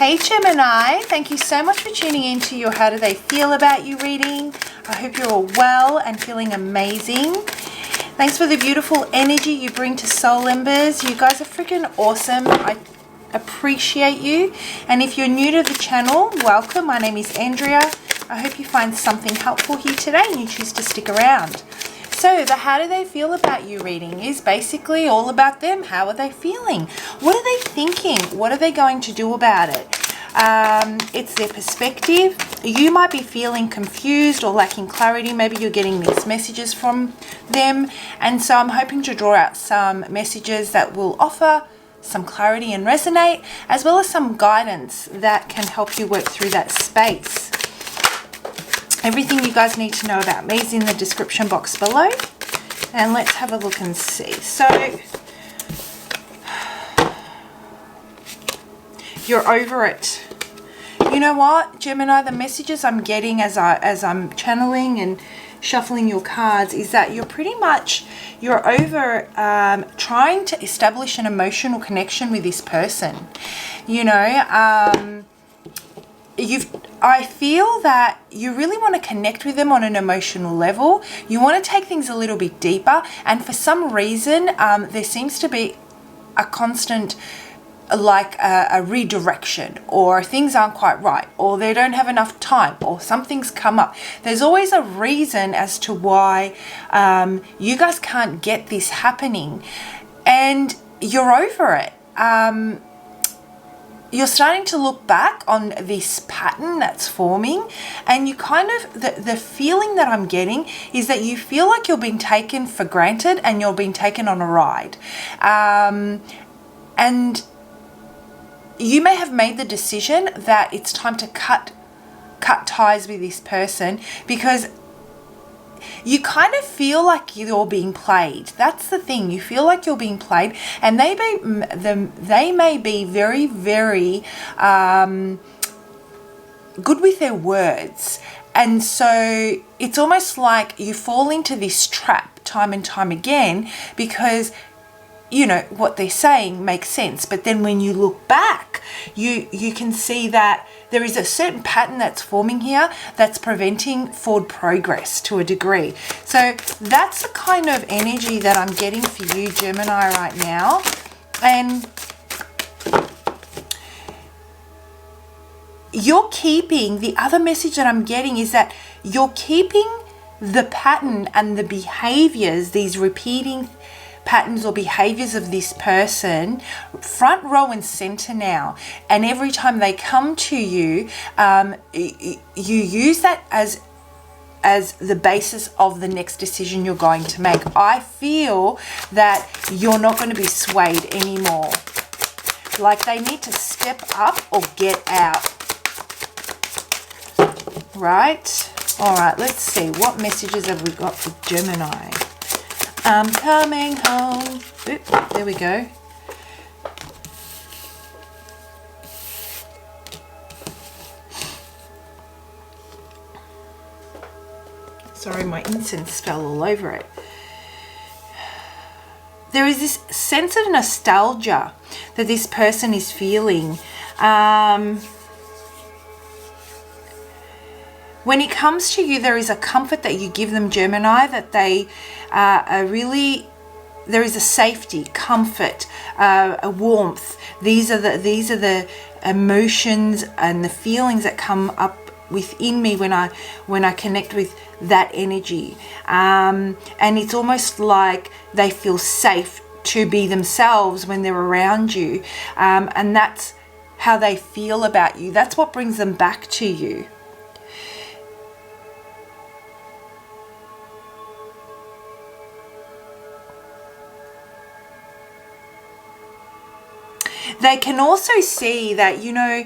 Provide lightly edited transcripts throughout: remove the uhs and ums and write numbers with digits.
Hey Gemini, thank you so much for tuning in to your How Do They Feel About You reading. I hope you're all well and feeling amazing. Thanks for the beautiful energy you bring to Soul Embers. You guys are freaking awesome. I appreciate you. And if you're new to the channel, welcome. My name is Andrea. I hope you find something helpful here today and you choose to stick around. So the How Do They Feel About You reading is basically all about them. How are they feeling? What are they thinking? What are they going to do about it? It's their perspective. You might be feeling confused or lacking clarity. Maybe you're getting mixed messages from them. And so I'm hoping to draw out some messages that will offer some clarity and resonate, as well as some guidance that can help you work through that space. Everything you guys need to know about me is in the description box below. And let's have a look and see. So, you're over it. You know what, Gemini, the messages I'm getting as I'm channeling and shuffling your cards is that you're over trying to establish an emotional connection with this person. You know, I feel that you really want to connect with them on an emotional level. You want to take things a little bit deeper, and for some reason there seems to be a constant a redirection, or things aren't quite right, or they don't have enough time, or something's come up. There's always a reason as to why you guys can't get this happening, and you're over it. You're starting to look back on this pattern that's forming, and you kind of, the feeling that I'm getting is that you feel like you're being taken for granted and you're being taken on a ride. And you may have made the decision that it's time to cut ties with this person, because you kind of feel like you're being played. That's the thing. You feel like you're being played, and they may be very, very good with their words. And so it's almost like you fall into this trap time and time again, because you know what they're saying makes sense, but then when you look back, you can see that there is a certain pattern that's forming here that's preventing forward progress to a degree. So that's the kind of energy that I'm getting for you, Gemini, right now. And you're keeping, the other message that I'm getting is that you're keeping the pattern and the behaviors, these repeating patterns or behaviors of this person front row and center now, and every time they come to you, you use that as the basis of the next decision you're going to make. I feel that you're not going to be swayed anymore. Like they need to step up or get out. Right? All right, let's see. What messages have we got for Gemini? I'm coming home. Oop, there we go. Sorry, my incense fell all over it. There is this sense of nostalgia that this person is feeling. When it comes to you, there is a comfort that you give them, Gemini, that they are really, there is a safety, comfort, a warmth. These are the emotions and the feelings that come up within me when I connect with that energy. And it's almost like they feel safe to be themselves when they're around you. And that's how they feel about you. That's what brings them back to you. They can also see that, you know,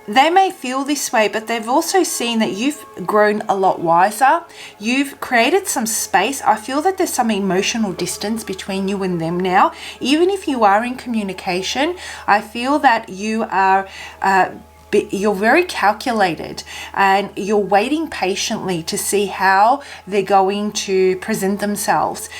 they may feel this way, but they've also seen that you've grown a lot wiser. You've created some space. I feel that there's some emotional distance between you and them now. Even if you are in communication, I feel that you are you're very calculated, and you're waiting patiently to see how they're going to present themselves.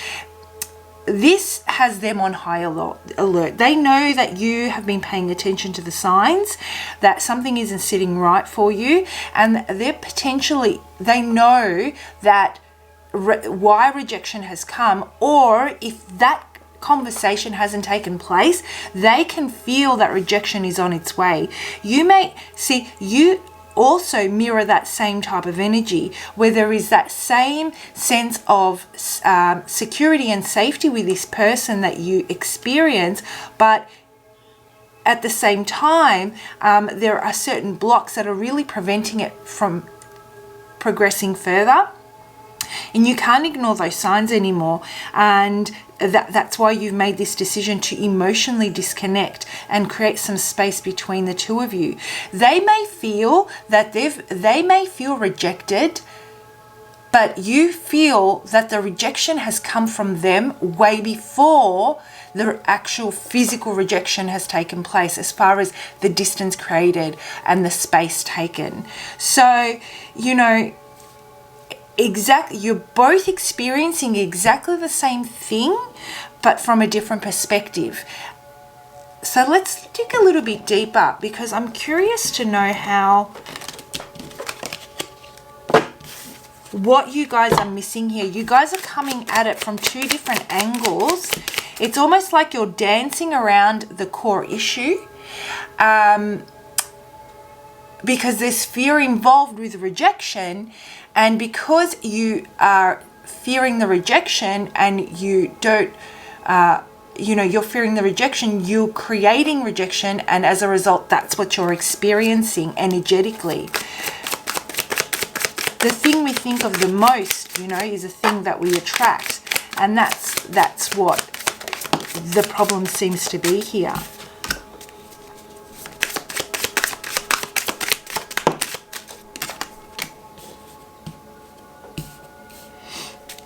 this has them on high alert. They know that you have been paying attention to the signs, that something isn't sitting right for you, and they know that why rejection has come, or if that conversation hasn't taken place, they can feel that rejection is on its way. You may see, you also mirror that same type of energy where there is that same sense of security and safety with this person that you experience, but at the same time, there are certain blocks that are really preventing it from progressing further. And you can't ignore those signs anymore. And that's why you've made this decision to emotionally disconnect and create some space between the two of you. They may feel that they may feel rejected, but you feel that the rejection has come from them way before the actual physical rejection has taken place, as far as the distance created and the space taken. So, you're both experiencing exactly the same thing, but from a different perspective. So let's dig a little bit deeper, because I'm curious to know what you guys are missing here. You guys are coming at it from two different angles. It's almost like you're dancing around the core issue, because there's fear involved with rejection. And because you are fearing the rejection and you don't, you're fearing the rejection, you're creating rejection. And as a result, that's what you're experiencing energetically. The thing we think of the most, is a thing that we attract. And that's what the problem seems to be here.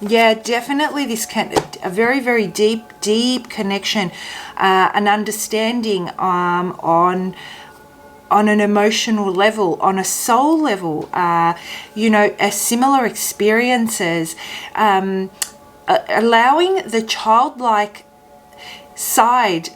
Yeah, definitely a very, very deep connection, an understanding on an emotional level, on a soul level, similar experiences, allowing the childlike side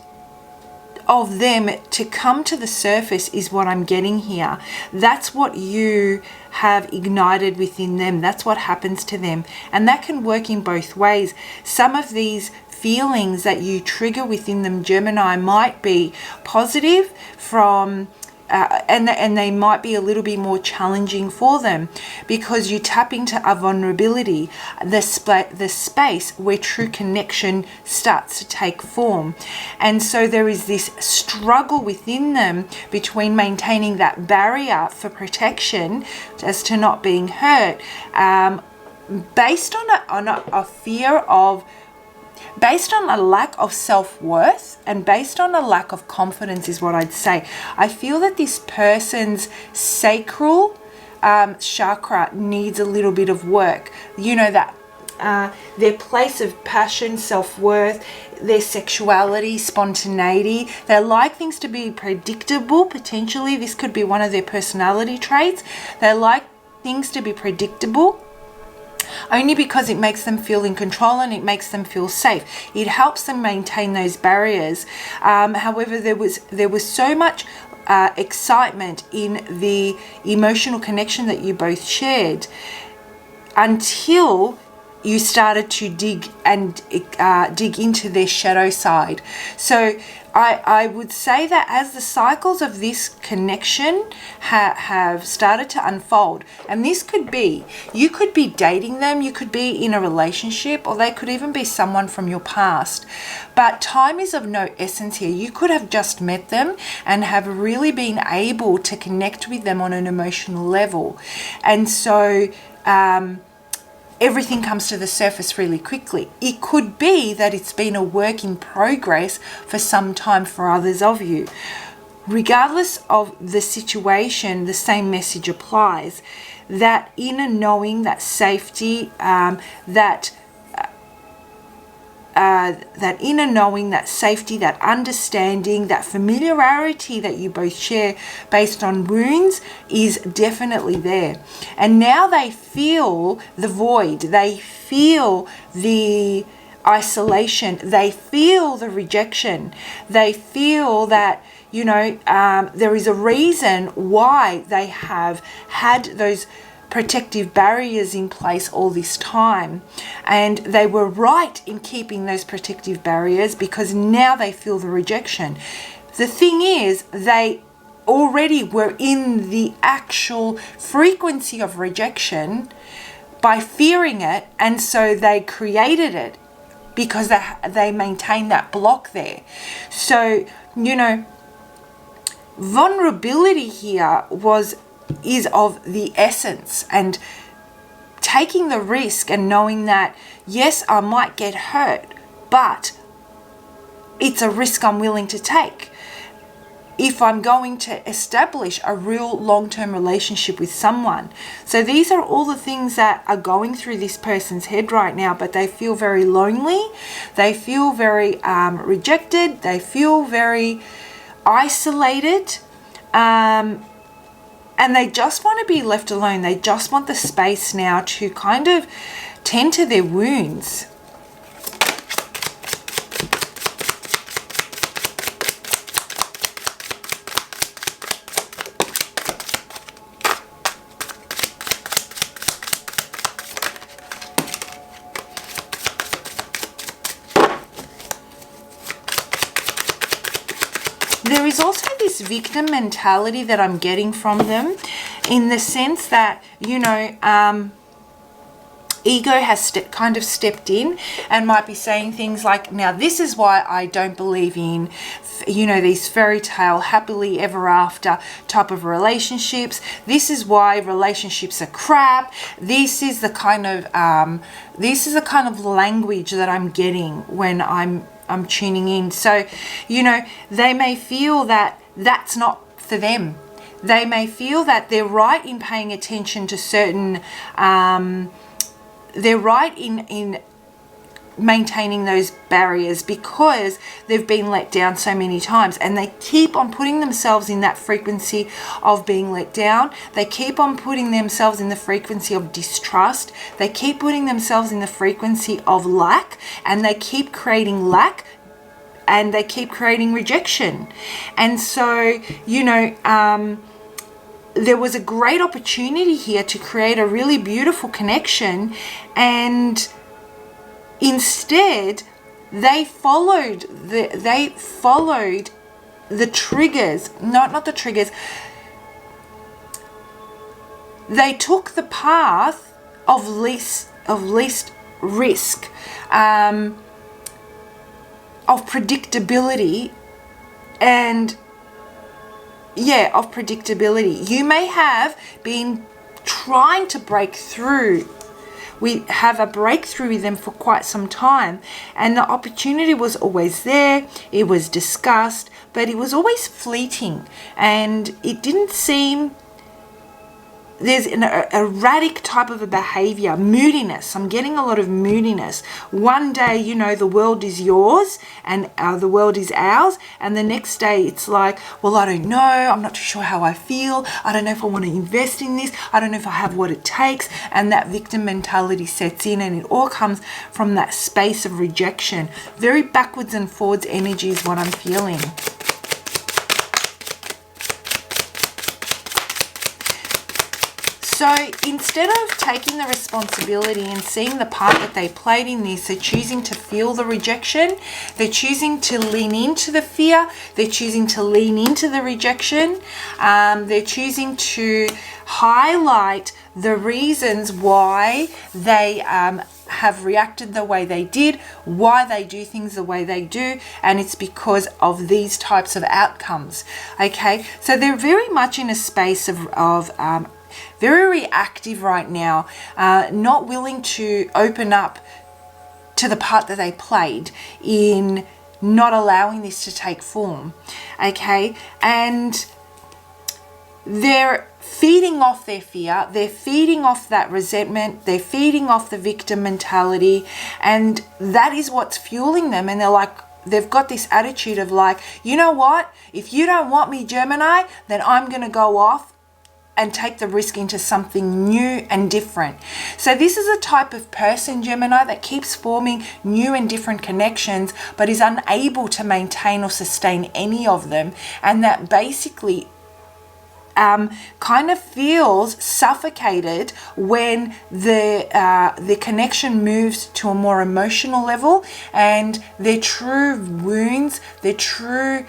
of them to come to the surface is what I'm getting here. That's what you have ignited within them. That's what happens to them. And that can work in both ways. Some of these feelings that you trigger within them, Gemini, might be positive from and they might be a little bit more challenging for them, because you tap into a vulnerability, the space where true connection starts to take form. And so there is this struggle within them between maintaining that barrier for protection as to not being hurt, based on a fear of, based on a lack of self-worth and based on a lack of confidence is what I'd say. I feel that this person's sacral chakra needs a little bit of work. That their place of passion, self-worth, their sexuality, spontaneity. They like things to be predictable. Potentially, this could be one of their personality traits. They like things to be predictable, only because it makes them feel in control and it makes them feel safe. It helps them maintain those barriers. However, there was so much excitement in the emotional connection that you both shared until you started to dig into their shadow side. So I would say that as the cycles of this connection have started to unfold, and this could be, you could be dating them, you could be in a relationship, or they could even be someone from your past. But time is of no essence here. You could have just met them and have really been able to connect with them on an emotional level. And so everything comes to the surface really quickly. It could be that it's been a work in progress for some time for others of you. Regardless of the situation, the same message applies. That inner knowing, that safety, that inner knowing, that safety, that understanding, that familiarity that you both share based on wounds is definitely there. And now they feel the void. They feel the isolation. They feel the rejection. They feel that, you know, there is a reason why they have had those protective barriers in place all this time, and they were right in keeping those protective barriers because now they feel the rejection. The thing is, they already were in the actual frequency of rejection by fearing it, and so they created it because they maintained that block there. So, you know, vulnerability here is of the essence, and taking the risk and knowing that, yes, I might get hurt, but it's a risk I'm willing to take if I'm going to establish a real long-term relationship with someone. So these are all the things that are going through this person's head right now, but they feel very lonely, they feel very rejected, they feel very isolated, and they just want to be left alone. They just want the space now to kind of tend to their wounds. There is also this victim mentality that I'm getting from them, in the sense that, you know, ego has kind of stepped in and might be saying things like, now this is why I don't believe in, you know, these fairy tale happily ever after type of relationships. This is why relationships are crap. This is the kind of language that I'm getting when I'm tuning in. So, you know, they may feel that that's not for them. They may feel that they're right in paying attention to certain, they're right in maintaining those barriers because they've been let down so many times, and they keep on putting themselves in that frequency of being let down. They keep on putting themselves in the frequency of distrust. They keep putting themselves in the frequency of lack, and they keep creating lack, and they keep creating rejection. And so, you know, there was a great opportunity here to create a really beautiful connection, and instead they followed the triggers, not the triggers. They took the path of least risk, of predictability, and of predictability. You may have been trying to break through. We have a breakthrough with them for quite some time, and the opportunity was always there. It was discussed, but it was always fleeting, and it didn't seem. There's an erratic type of a behavior, moodiness. I'm getting a lot of moodiness. One day, you know, the world is yours and the world is ours. And the next day it's like, well, I don't know. I'm not too sure how I feel. I don't know if I want to invest in this. I don't know if I have what it takes. And that victim mentality sets in, and it all comes from that space of rejection. Very backwards and forwards energy is what I'm feeling. So instead of taking the responsibility and seeing the part that they played in this, they're choosing to feel the rejection. They're choosing to lean into the fear. They're choosing to lean into the rejection. They're choosing to highlight the reasons why they have reacted the way they did, why they do things the way they do, and it's because of these types of outcomes. Okay, so they're very much in a space of very reactive right now, not willing to open up to the part that they played in not allowing this to take form. Okay, and they're feeding off their fear, they're feeding off that resentment, they're feeding off the victim mentality, and that is what's fueling them. And they're like, they've got this attitude of like, you know what, if you don't want me, Gemini, then I'm going to go off and take the risk into something new and different. So this is a type of person, Gemini, that keeps forming new and different connections, but is unable to maintain or sustain any of them, and that basically kind of feels suffocated when the connection moves to a more emotional level, and their true wounds, their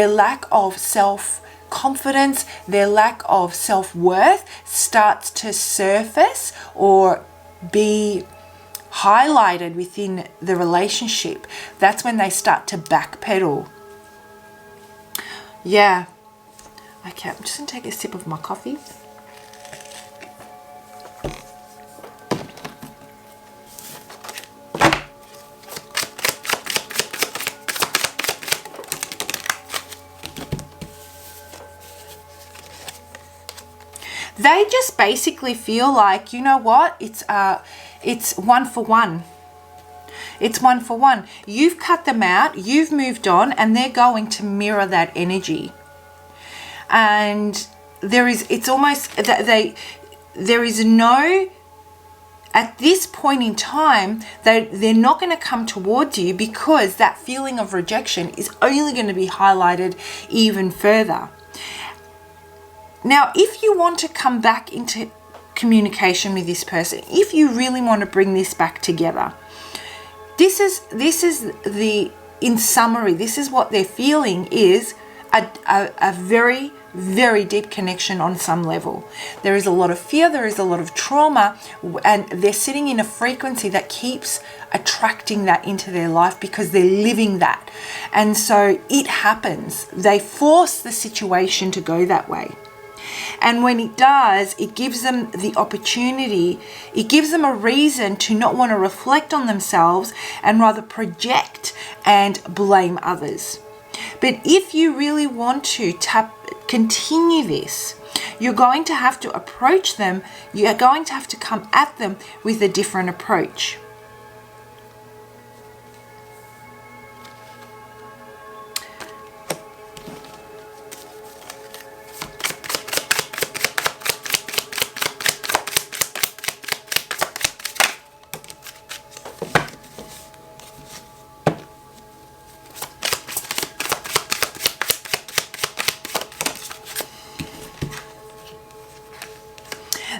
lack of self-confidence, their lack of self-worth starts to surface or be highlighted within the relationship. That's when they start to backpedal. Yeah. Okay, I'm just going to take a sip of my coffee. They just basically feel like, you know what, it's one for one. It's one for one. You've cut them out, you've moved on, and they're going to mirror that energy. And there is no, at this point in time, they're not going to come towards you, because that feeling of rejection is only going to be highlighted even further. Now, if you want to come back into communication with this person, if you really want to bring this back together, this is in summary, this is what they're feeling is a very, very deep connection on some level. There is a lot of fear, there is a lot of trauma, and they're sitting in a frequency that keeps attracting that into their life because they're living that. And so it happens. They force the situation to go that way. And when it does, it gives them the opportunity, it gives them a reason to not want to reflect on themselves and rather project and blame others. But if you really want to continue this, you're going to have to approach them, you're going to have to come at them with a different approach.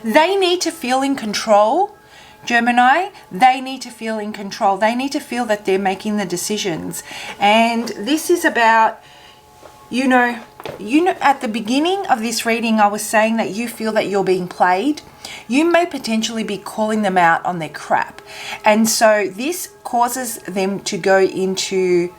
They need to feel in control, Gemini. They need to feel in control. They need to feel that they're making the decisions. And this is about, you know, at the beginning of this reading, I was saying that you feel that you're being played. You may potentially be calling them out on their crap. And so this causes them to go into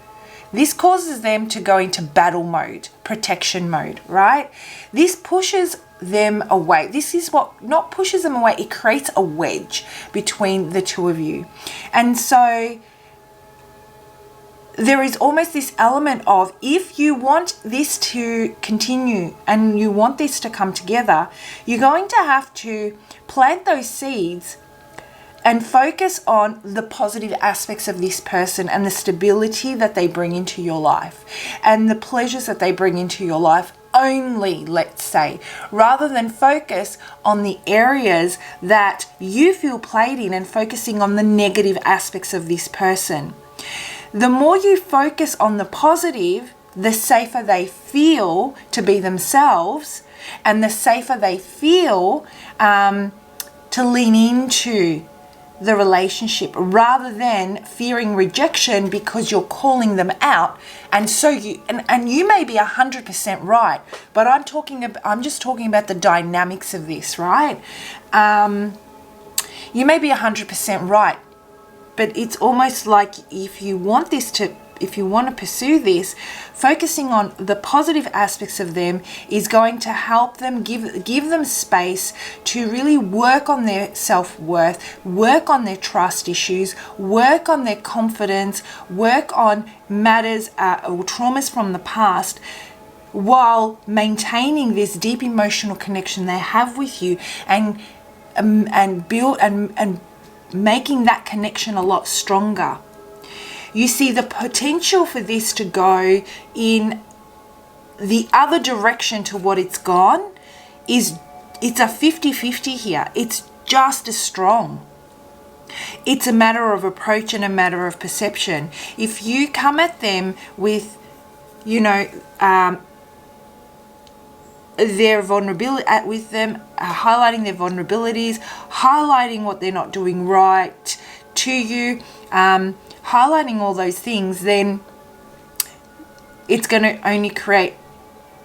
battle mode, protection mode, right? This pushes them away. This is what not pushes them away, it creates a wedge between the two of you. And so there is almost this element of, if you want this to continue and you want this to come together, you're going to have to plant those seeds and focus on the positive aspects of this person and the stability that they bring into your life and the pleasures that they bring into your life only, let's say, rather than focus on the areas that you feel played in and focusing on the negative aspects of this person. The more you focus on the positive, the safer they feel to be themselves, and the safer they feel to lean into the relationship, rather than fearing rejection because you're calling them out. And so you may be 100% right, but I'm just talking about the dynamics of this, right? You may be 100% right, but it's almost like if you want to pursue this, focusing on the positive aspects of them is going to help them, give them space to really work on their self-worth, work on their trust issues, work on their confidence, work on matters or traumas from the past, while maintaining this deep emotional connection they have with you, and build and making that connection a lot stronger. You see the potential for this to go in the other direction to what it's gone it's a 50-50 here. It's just as strong. It's a matter of approach and a matter of perception. If you come at them with, you know, their vulnerability, with them highlighting their vulnerabilities, highlighting what they're not doing right to you, highlighting all those things, then it's going to only create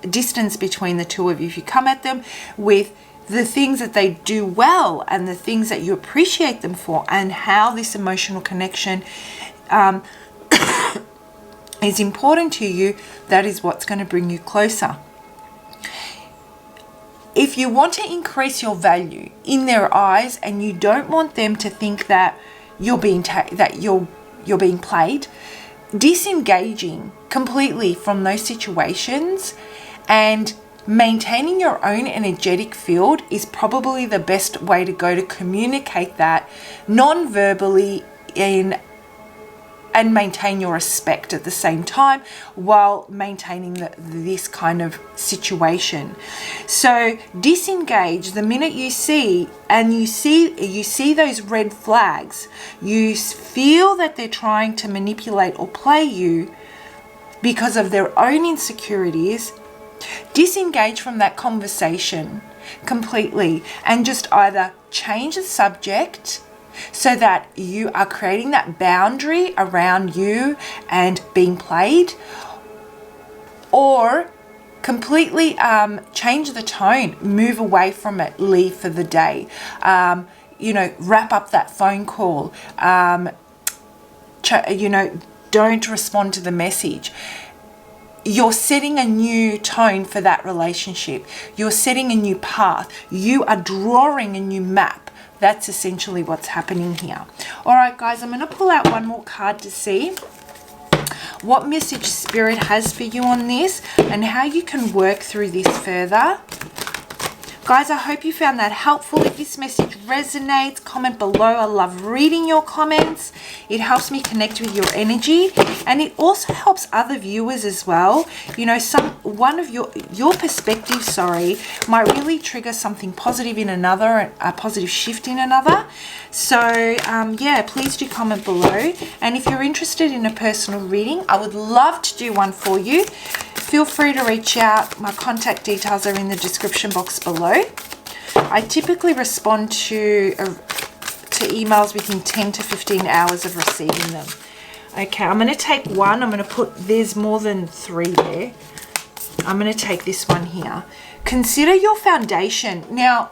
distance between the two of you. If you come at them with the things that they do well and the things that you appreciate them for, and how this emotional connection is important to you, that is what's going to bring you closer. If you want to increase your value in their eyes and you don't want them to think that you're being played, disengaging completely from those situations and maintaining your own energetic field is probably the best way to go to communicate that non-verbally and maintain your respect at the same time while maintaining this kind of situation. So disengage the minute you see those red flags. You feel that they're trying to manipulate or play you because of their own insecurities. Disengage from that conversation completely and just either change the subject so that you are creating that boundary around you and being played, or completely change the tone, move away from it, leave for the day, wrap up that phone call, don't respond to the message. You're setting a new tone for that relationship. You're setting a new path. You are drawing a new map. That's essentially what's happening here. All right, guys, I'm going to pull out one more card to see what message Spirit has for you on this and how you can work through this further. Guys, I hope you found that helpful. If this message resonates, comment below. I love reading your comments. It helps me connect with your energy, and it also helps other viewers as well. You know, one of your perspective, might really trigger something positive in another, a positive shift in another. So, yeah, please do comment below. And if you're interested in a personal reading, I would love to do one for you. Feel free to reach out. My contact details are in the description box below. I typically respond to emails within 10 to 15 hours of receiving them. Okay, I'm going to take one. I'm going to put, there's more than 3 there. I'm going to take this one here. Consider your foundation. Now,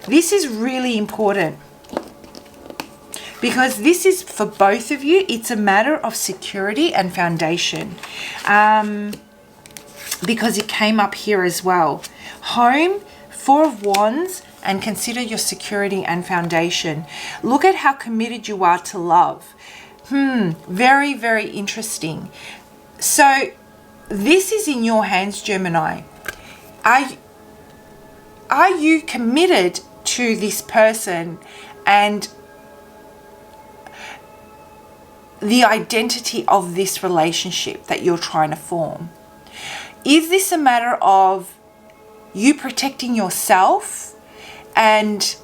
this is really important, because this is for both of you. It's a matter of security and foundation, because it came up here as well. Home, 4 of Wands, and consider your security and foundation. Look at how committed you are to love. Very, very interesting. So this is in your hands, Gemini. Are you committed to this person and the identity of this relationship that you're trying to form? Is this a matter of you protecting yourself and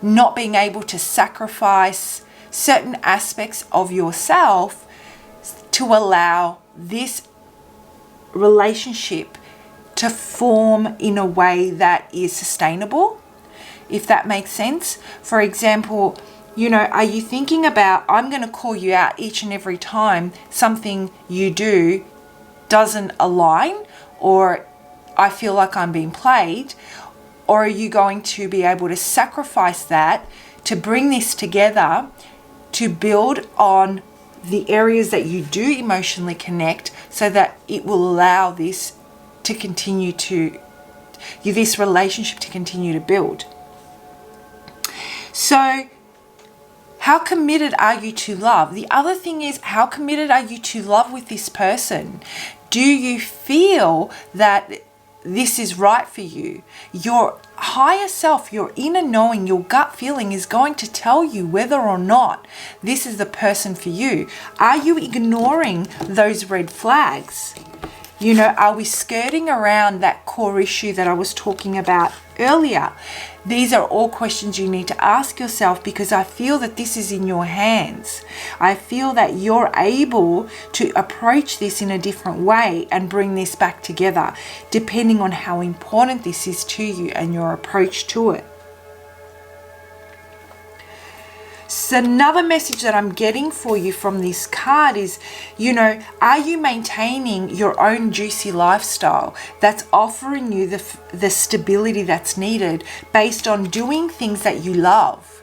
not being able to sacrifice certain aspects of yourself to allow this relationship to form in a way that is sustainable, if that makes sense? For example, you know, are you thinking about, I'm going to call you out each and every time something you do doesn't align, or I feel like I'm being played? Or are you going to be able to sacrifice that to bring this together, to build on the areas that you do emotionally connect, so that it will allow this to continue to, this relationship to continue to build? So how committed are you to love? The other thing is, how committed are you to love with this person? Do you feel that this is right for you? Your higher self, your inner knowing, your gut feeling is going to tell you whether or not this is the person for you. Are you ignoring those red flags? You know, are we skirting around that core issue that I was talking about earlier? These are all questions you need to ask yourself, because I feel that this is in your hands. I feel that you're able to approach this in a different way and bring this back together, depending on how important this is to you and your approach to it. So another message that I'm getting for you from this card is, you know, are you maintaining your own juicy lifestyle that's offering you the stability that's needed based on doing things that you love?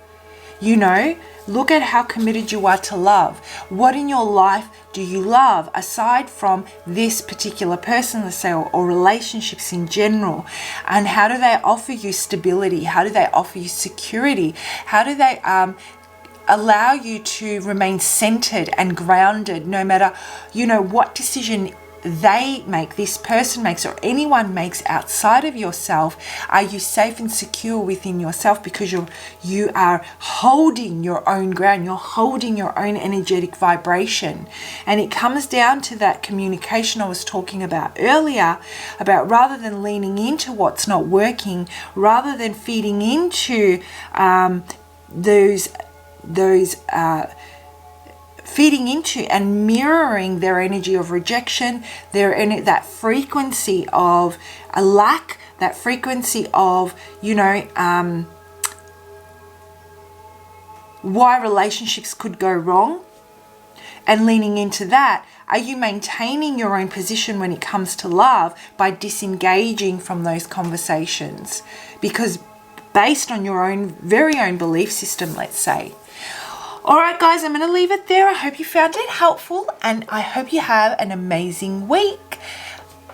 You know, look at how committed you are to love. What in your life do you love aside from this particular person, let's say, or relationships in general? And how do they offer you stability? How do they offer you security? How do they allow you to remain centered and grounded no matter, you know, what decision they make, this person makes, or anyone makes outside of yourself? Are you safe and secure within yourself because you are holding your own ground, you're holding your own energetic vibration? And it comes down to that communication I was talking about earlier, about rather than leaning into what's not working, rather than feeding into feeding into and mirroring their energy of rejection, that frequency of a lack, that frequency of, you know, why relationships could go wrong, and leaning into that. Are you maintaining your own position when it comes to love by disengaging from those conversations? Because based on your own very own belief system, let's say. All right, guys, I'm going to leave it there. I hope you found it helpful, and I hope you have an amazing week.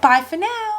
Bye for now.